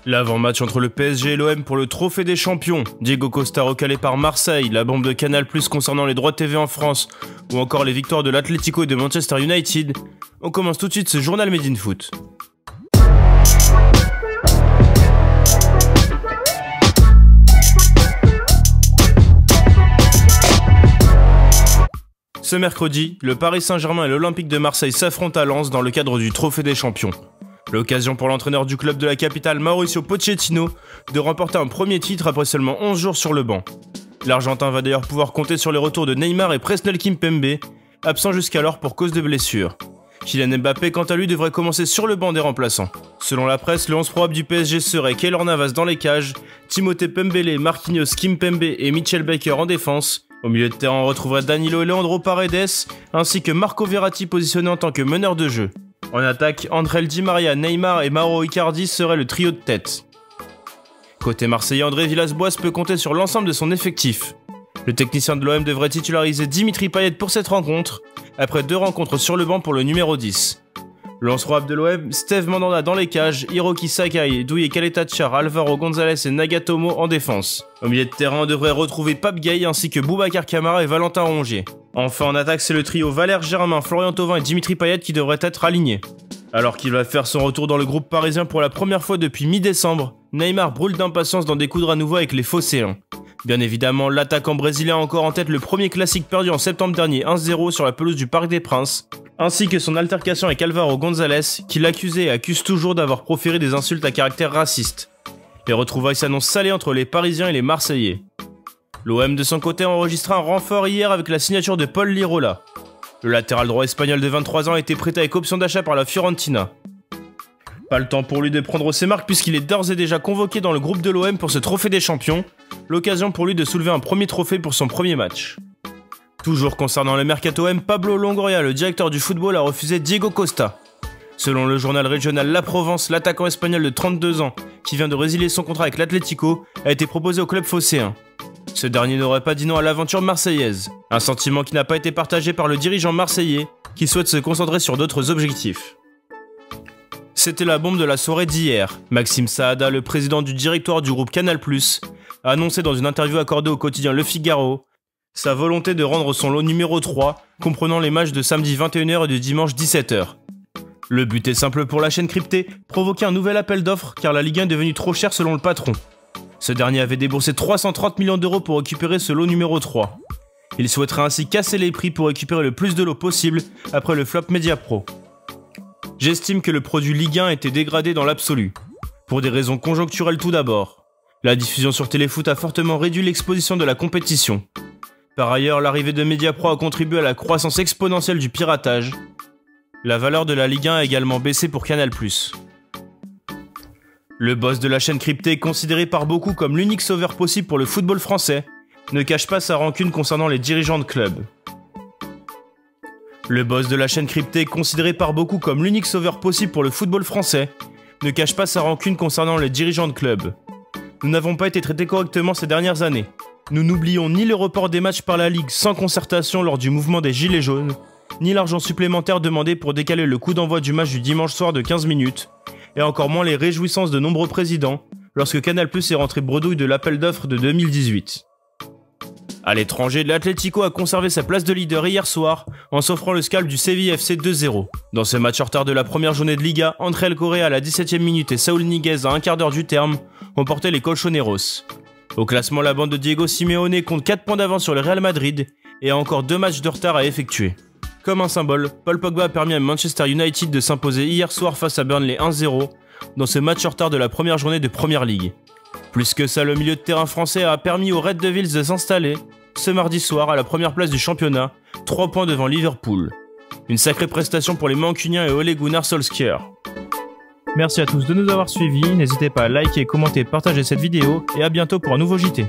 L'avant-match entre le PSG et l'OM pour le trophée des champions, Diego Costa recalé par Marseille, la bombe de Canal+ concernant les droits TV en France, ou encore les victoires de l'Atlético et de Manchester United, on commence tout de suite ce journal Made in Foot. Ce mercredi, le Paris Saint-Germain et l'Olympique de Marseille s'affrontent à Lens dans le cadre du trophée des champions. L'occasion pour l'entraîneur du club de la capitale, Mauricio Pochettino, de remporter un premier titre après seulement 11 jours sur le banc. L'Argentin va d'ailleurs pouvoir compter sur les retours de Neymar et Presnel Kimpembe, absents jusqu'alors pour cause de blessures. Kylian Mbappé, quant à lui, devrait commencer sur le banc des remplaçants. Selon la presse, le 11 probable du PSG serait Keylor Navas dans les cages, Timothée Pembele, Marquinhos, Kimpembe et Mitchell Baker en défense. Au milieu de terrain, on retrouverait Danilo et Leandro Paredes, ainsi que Marco Verratti positionné en tant que meneur de jeu. En attaque, André Di Maria, Neymar et Mauro Icardi seraient le trio de tête. Côté marseillais, André Villas-Boas peut compter sur l'ensemble de son effectif. Le technicien de l'OM devrait titulariser Dimitri Payet pour cette rencontre, après 2 rencontres sur le banc pour le numéro 10. Le 11 probable de l'OM, Steve Mandanda dans les cages, Hiroki Sakai, Douye Kaletachar, Alvaro Gonzalez et Nagatomo en défense. Au milieu de terrain, on devrait retrouver Pape Gueye ainsi que Boubacar Kamara et Valentin Rongier. Enfin en attaque, c'est le trio Valère Germain, Florian Thauvin et Dimitri Payet qui devraient être alignés. Alors qu'il va faire son retour dans le groupe parisien pour la première fois depuis mi-décembre, Neymar brûle d'impatience d'en découdre à nouveau avec les Phocéens. Bien évidemment, l'attaquant brésilien a encore en tête le premier classique perdu en septembre dernier 1-0 sur la pelouse du Parc des Princes, ainsi que son altercation avec Alvaro Gonzalez, qui l'accusait et accuse toujours d'avoir proféré des insultes à caractère raciste. Les retrouvailles s'annoncent salées entre les Parisiens et les Marseillais. L'OM de son côté a enregistré un renfort hier avec la signature de Paul Lirola. Le latéral droit espagnol de 23 ans a été prêté avec option d'achat par la Fiorentina. Pas le temps pour lui de prendre ses marques puisqu'il est d'ores et déjà convoqué dans le groupe de l'OM pour ce trophée des champions, l'occasion pour lui de soulever un premier trophée pour son premier match. Toujours concernant le mercato OM, Pablo Longoria, le directeur du football, a refusé Diego Costa. Selon le journal régional La Provence, l'attaquant espagnol de 32 ans, qui vient de résilier son contrat avec l'Atlético, a été proposé au club phocéen. Ce dernier n'aurait pas dit non à l'aventure marseillaise, un sentiment qui n'a pas été partagé par le dirigeant marseillais, qui souhaite se concentrer sur d'autres objectifs. C'était la bombe de la soirée d'hier. Maxime Saada, le président du directoire du groupe Canal+, a annoncé dans une interview accordée au quotidien Le Figaro sa volonté de rendre son lot numéro 3, comprenant les matchs de samedi 21h et de dimanche 17h. Le but est simple pour la chaîne cryptée, provoquer un nouvel appel d'offres car la Ligue 1 est devenue trop chère selon le patron. Ce dernier avait déboursé 330 millions d'euros pour récupérer ce lot numéro 3. Il souhaiterait ainsi casser les prix pour récupérer le plus de lots possible après le flop Mediapro. J'estime que le produit Ligue 1 était dégradé dans l'absolu. Pour des raisons conjoncturelles tout d'abord. La diffusion sur Téléfoot a fortement réduit l'exposition de la compétition. Par ailleurs, l'arrivée de Mediapro a contribué à la croissance exponentielle du piratage. La valeur de la Ligue 1 a également baissé pour Canal+. Le boss de la chaîne cryptée, considéré par beaucoup comme l'unique sauveur possible pour le football français, ne cache pas sa rancune concernant les dirigeants de club. Le boss de la chaîne cryptée, considéré par beaucoup comme l'unique sauveur possible pour le football français, ne cache pas sa rancune concernant les dirigeants de club. Nous n'avons pas été traités correctement ces dernières années. Nous n'oublions ni le report des matchs par la Ligue sans concertation lors du mouvement des Gilets jaunes, ni l'argent supplémentaire demandé pour décaler le coup d'envoi du match du dimanche soir de 15 minutes, et encore moins les réjouissances de nombreux présidents lorsque Canal+ est rentré bredouille de l'appel d'offres de 2018. À l'étranger, l'Atlético a conservé sa place de leader hier soir en s'offrant le scalp du Sevilla FC 2-0. Dans ce match en retard de la première journée de Liga, André Correa à la 17e minute et Saúl Ñíguez à un quart d'heure du terme ont porté les Colchoneros. Au classement, la bande de Diego Simeone compte 4 points d'avance sur le Real Madrid et a encore 2 matchs de retard à effectuer. Comme un symbole, Paul Pogba a permis à Manchester United de s'imposer hier soir face à Burnley 1-0 dans ce match en retard de la première journée de Premier League. Plus que ça, le milieu de terrain français a permis aux Red Devils de s'installer ce mardi soir à la première place du championnat, 3 points devant Liverpool. Une sacrée prestation pour les Mancuniens et Ole Gunnar Solskjaer. Merci à tous de nous avoir suivis, n'hésitez pas à liker, commenter, partager cette vidéo et à bientôt pour un nouveau JT.